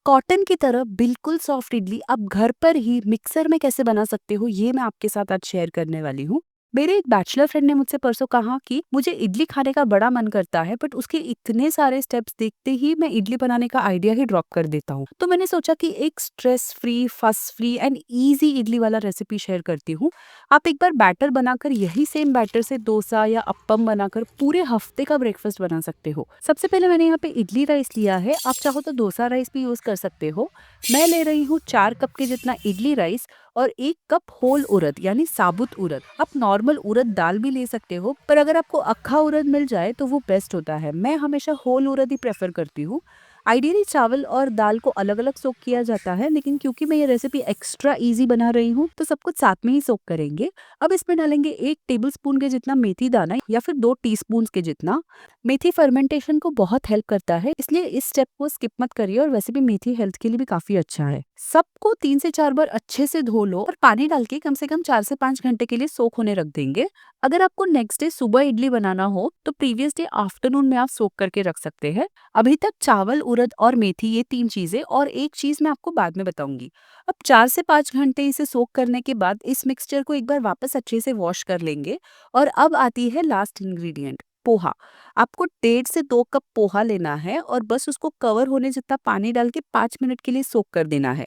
Cotton की तरह बिल्कुल सॉफ्ट इडली आप घर पर ही मिक्सर में कैसे बना सकते हो, ये मैं आपके साथ आज शेयर करने वाली हूँ। मेरे एक बैचलर फ्रेंड ने मुझसे परसों कहा कि मुझे इडली खाने का बड़ा मन करता है, बट उसके इतने सारे स्टेप्स देखते ही मैं इडली बनाने का आइडिया ही ड्रॉप कर देता हूँ। तो मैंने सोचा कि एक स्ट्रेस फ्री, फस फ्री एंड इजी इडली वाला रेसिपी शेयर करती हूँ। आप एक बार बैटर बनाकर यही सेम बैटर से डोसा या अप्पम बनाकर पूरे हफ्ते का ब्रेकफास्ट बना सकते हो। सबसे पहले मैंने यहाँ पे इडली राइस लिया है, आप चाहो तो डोसा राइस भी यूज कर सकते हो। मैं ले रही हूँ 4 कप के जितना इडली राइस और 1 कप होल उड़द यानी साबुत उड़द। आप नॉर्मल उड़द दाल भी ले सकते हो, पर अगर आपको अक्खा उड़द मिल जाए तो वो बेस्ट होता है। मैं हमेशा होल उड़द ही प्रेफर करती हूँ। आइडियली चावल और दाल को अलग अलग सोक किया जाता है, लेकिन क्योंकि मैं ये रेसिपी एक्स्ट्रा इजी बना रही हूँ तो सब कुछ साथ में ही सोक करेंगे। अब इसमें डालेंगे 1 टेबलस्पून के जितना मेथी दाना या फिर 2 टीस्पून के जितना। मेथी फर्मेंटेशन को बहुत हेल्प करता है, इसलिए इस स्टेप को स्किप मत करिए, और वैसे भी मेथी हेल्थ के लिए भी काफी अच्छा है। सबको 3 से 4 बार अच्छे से धो लो और पानी डाल के कम से कम 4 से 5 घंटे के लिए सोक होने रख देंगे। अगर आपको नेक्स्ट डे सुबह इडली बनाना हो तो प्रीवियस डे आफ्टरनून में आप सोक करके रख सकते हैं। अभी तक चावल, उड़द और मेथी, ये 3 चीजें, और एक चीज मैं आपको बाद में बताऊंगी। अब 4 से 5 घंटे इसे सोक करने के बाद इस मिक्सचर को एक बार वापस अच्छे से वॉश कर लेंगे। और अब आती है लास्ट इंग्रेडिएंट, पोहा। आपको 1.5 से 2 कप पोहा लेना है और बस उसको कवर होने जितना पानी डाल के 5 मिनट के लिए सोक कर देना है।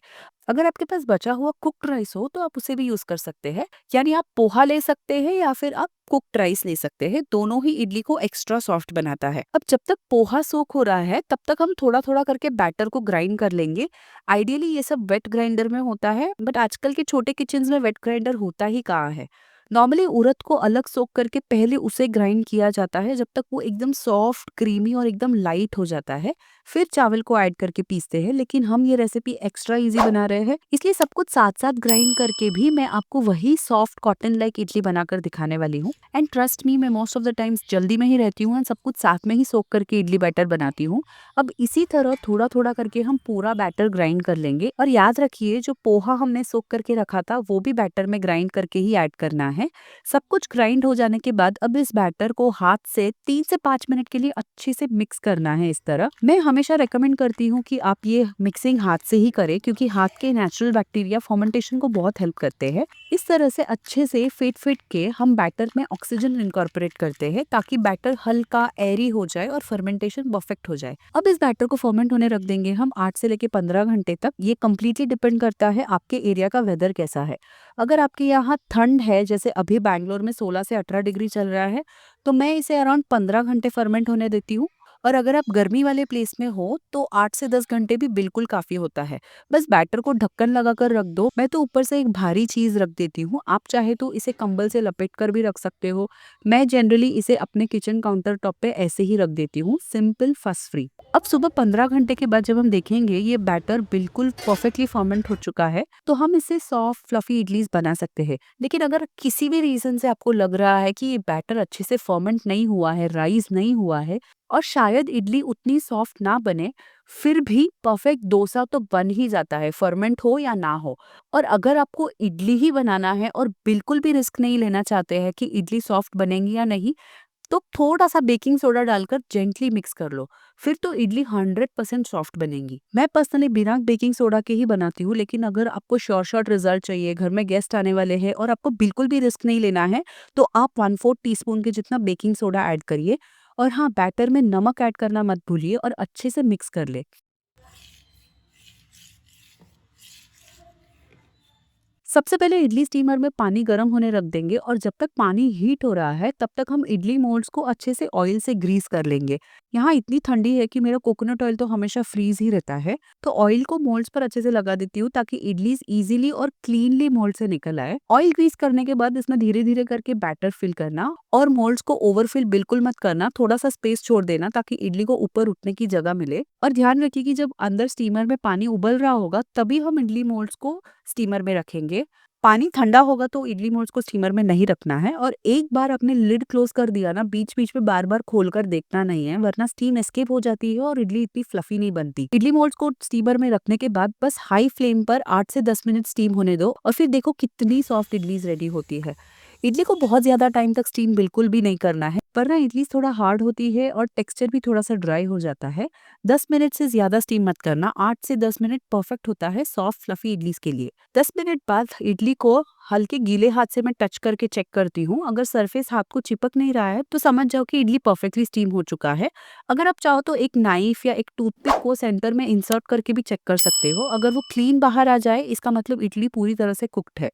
अगर आपके पास बचा हुआ कुक्ड राइस हो तो आप उसे भी यूज कर सकते हैं, यानी आप पोहा ले सकते हैं या फिर आप कुक्ड राइस ले सकते हैं। दोनों ही इडली को एक्स्ट्रा सॉफ्ट बनाता है। अब जब तक पोहा सोक हो रहा है तब तक हम थोड़ा थोड़ा करके बैटर को ग्राइंड कर लेंगे। आइडियली ये सब वेट ग्राइंडर में होता है, बट आजकल के छोटे किचन में वेट ग्राइंडर होता ही कहाँ है। नॉर्मली उड़द को अलग सोक करके पहले उसे ग्राइंड किया जाता है जब तक वो एकदम सॉफ्ट, क्रीमी और एकदम लाइट हो जाता है। फिर चावल को ऐड करके पीसते हैं, लेकिन हम ये रेसिपी एक्स्ट्रा इजी बना रहे हैं, इसलिए सब कुछ साथ साथ ग्राइंड करके भी मैं आपको वही सॉफ्ट कॉटन लाइक इडली बनाकर दिखाने वाली हूँ। एंड ट्रस्ट मी, मैं मोस्ट ऑफ द टाइम्स जल्दी में ही रहती हूँ एंड सब कुछ साथ में ही सोक करके इडली बैटर बनाती हूँ। अब इसी तरह थोड़ा थोड़ा करके हम पूरा बैटर ग्राइंड कर लेंगे, और याद रखिए जो पोहा हमने सोक करके रखा था वो भी बैटर में ग्राइंड करके ही ऐड करना है। सब कुछ ग्राइंड हो जाने के बाद अब इस बैटर को हाथ से 3 से 5 मिनट के लिए अच्छे से मिक्स करना है। इस तरह मैं हमेशा रेकमेंड करती हूँ कि आप ये मिक्सिंग हाथ से ही करें, क्योंकि हाथ के नेचुरल बैक्टीरिया फर्मेंटेशन को बहुत हेल्प करते हैं। इस तरह से अच्छे से फिट फिट के हम बैटर में ऑक्सीजन इनकॉर्पोरेट करते हैं ताकि बैटर हल्का एरी हो जाए और फर्मेंटेशन परफेक्ट हो जाए। अब इस बैटर को फर्मेंट होने रख देंगे हम 8 से लेके 15 घंटे तक। ये कम्प्लीटली डिपेंड करता है आपके एरिया का वेदर कैसा है। अगर आपके यहाँ ठंड है, जैसे अभी बैंगलोर में 16 से 18 डिग्री चल रहा है, तो मैं इसे अराउंड 15 घंटे फर्मेंट होने देती हूँ। और अगर आप गर्मी वाले प्लेस में हो तो 8 से 10 घंटे भी बिल्कुल काफी होता है। बस बैटर को ढक्कन लगाकर रख दो। मैं तो ऊपर से एक भारी चीज रख देती हूँ, आप चाहे तो इसे कंबल से लपेट कर भी रख सकते हो। मैं जनरली इसे अपने किचन काउंटर टॉप पे ऐसे ही रख देती हूँ, सिंपल, फस फ्री। अब सुबह 15 घंटे के बाद जब हम देखेंगे ये बैटर बिल्कुल परफेक्टली फर्मेंट हो चुका है, तो हम इससे सॉफ्ट फ्लफी इडलीज बना सकते हैं। लेकिन अगर किसी भी रीजन से आपको लग रहा है कि ये बैटर अच्छे से फर्मेंट नहीं हुआ है, राइज नहीं हुआ है, और शायद इडली उतनी सॉफ्ट ना बने, फिर भी परफेक्ट डोसा तो बन ही जाता है, फर्मेंट हो या ना हो। और अगर आपको इडली ही बनाना है और बिल्कुल भी रिस्क नहीं लेना चाहते हैं कि इडली सॉफ्ट बनेंगी या नहीं, तो थोड़ा सा बेकिंग सोडा डालकर जेंटली मिक्स कर लो। फिर तो इडली 100% सॉफ्ट बनेंगी। मैं पर्सनली बिना बेकिंग सोडा के ही बनाती हूँ, लेकिन अगर आपको शॉर्ट रिजल्ट चाहिए, घर में गेस्ट आने वाले हैं और आपको बिल्कुल भी रिस्क नहीं लेना है, तो आप 1/4 टीस्पून के जितना बेकिंग सोडा ऐड करिए। और हाँ, बैटर में नमक ऐड करना मत भूलिए और अच्छे से मिक्स कर ले। सबसे पहले इडली स्टीमर में पानी गर्म होने रख देंगे, और जब तक पानी हीट हो रहा है तब तक हम इडली मोल्ड्स को अच्छे से ऑयल से ग्रीस कर लेंगे। यहाँ इतनी ठंडी है कि मेरा कोकोनट ऑयल तो हमेशा फ्रीज ही रहता है, तो ऑयल को मोल्ड्स पर अच्छे से लगा देती हूँ ताकि इडलीज इजीली और क्लीनली मोल्ड से निकल आए। ऑयल ग्रीस करने के बाद इसमें धीरे धीरे करके बैटर फिल करना, और मोल्ड्स को ओवरफिल बिल्कुल मत करना, थोड़ा सा स्पेस छोड़ देना ताकि इडली को ऊपर उठने की जगह मिले। और ध्यान रखिए कि जब अंदर स्टीमर में पानी उबल रहा होगा तभी हम इडली मोल्ड्स को स्टीमर में रखेंगे। पानी ठंडा होगा तो इडली मोल्ड्स को स्टीमर में नहीं रखना है, और एक बार आपने लिड क्लोज कर दिया ना, बीच बीच में बार बार खोलकर देखना नहीं है, वरना स्टीम एस्केप हो जाती है और इडली इतनी फ्लफी नहीं बनती। इडली मोल्ड्स को स्टीमर में रखने के बाद बस हाई फ्लेम पर 8 से 10 मिनट स्टीम होने दो, और फिर देखो कितनी सॉफ्ट इडलीज रेडी होती है। इडली को बहुत ज्यादा टाइम तक स्टीम बिल्कुल भी नहीं करना है, पर ना इडली थोड़ा हार्ड होती है और टेक्सचर भी थोड़ा-सा ड्राई हो जाता है। 10 मिनट से ज़्यादा स्टीम मत करना, 8 से 10 मिनट परफेक्ट होता है सॉफ्ट फ्लफी इडलीज़ के लिए। 10 मिनट बाद इडली को हल्के गीले हाथ से मैं टच करके चेक करती हूँ। अगर सरफेस हाथ को चिपक नहीं रहा है तो समझ जाओ कि इडली परफेक्टली स्टीम हो चुका है। अगर आप चाहो तो एक नाइफ या एक टूथपिक को सेंटर में इंसर्ट करके भी चेक कर सकते हो। अगर वो क्लीन बाहर आ जाए इसका मतलब इडली पूरी तरह से कुक्ड है।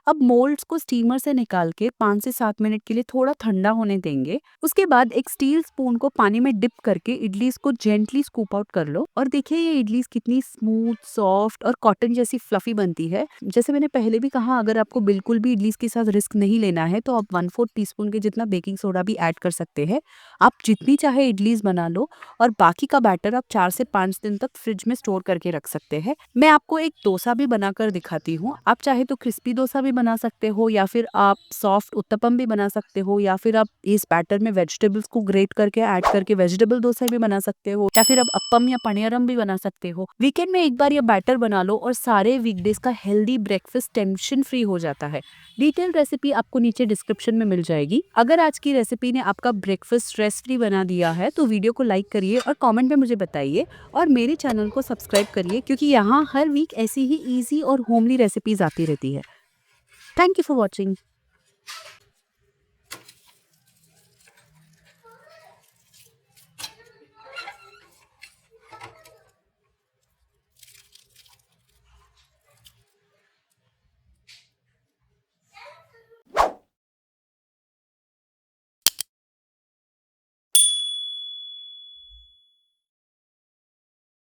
अब मोल्ड्स को स्टीमर से निकाल के 5 से 7 मिनट के लिए थोड़ा ठंडा होने देंगे। उसके बाद एक स्टील स्पून को पानी में डिप करके इडलीज को जेंटली स्कूप आउट कर लो और देखिए ये इडलीज कितनी स्मूथ, सॉफ्ट और कॉटन जैसी फ्लफी बनती है। जैसे मैंने पहले भी कहा, अगर आपको बिल्कुल भी इडलीज के साथ रिस्क नहीं लेना है तो आप 1/4 टीस्पून के जितना बेकिंग सोडा भी ऐड कर सकते हैं। आप जितनी चाहे इडलीज बना लो और बाकी का बैटर आप 4 से 5 दिन तक फ्रिज में स्टोर करके रख सकते हैं। मैं आपको एक डोसा भी बनाकर दिखाती हूँ। आप चाहे तो क्रिस्पी डोसा भी बना सकते हो या फिर आप सॉफ्ट उत्तपम भी बना सकते हो या फिर आप इस बैटर में वेजिटेबल्स को ग्रेट करके ऐड करके वेजिटेबल डोसा भी बना सकते हो या फिर आप अप्पम या पनियरम भी बना सकते हो। वीकेंड में एक बार ये बैटर बना लो और सारे वीकडेज का हेल्दी ब्रेकफास्ट टेंशन फ्री हो जाता है। डिटेल रेसिपी आपको नीचे डिस्क्रिप्शन में मिल जाएगी। अगर आज की रेसिपी ने आपका ब्रेकफास्ट स्ट्रेस फ्री बना दिया है तो वीडियो को लाइक करिए और कमेंट में मुझे बताइए और मेरे चैनल को सब्सक्राइब करिए क्योंकि यहाँ हर वीक ऐसी ही इजी और होमली रेसिपीज आती रहती है। Thank you for watching.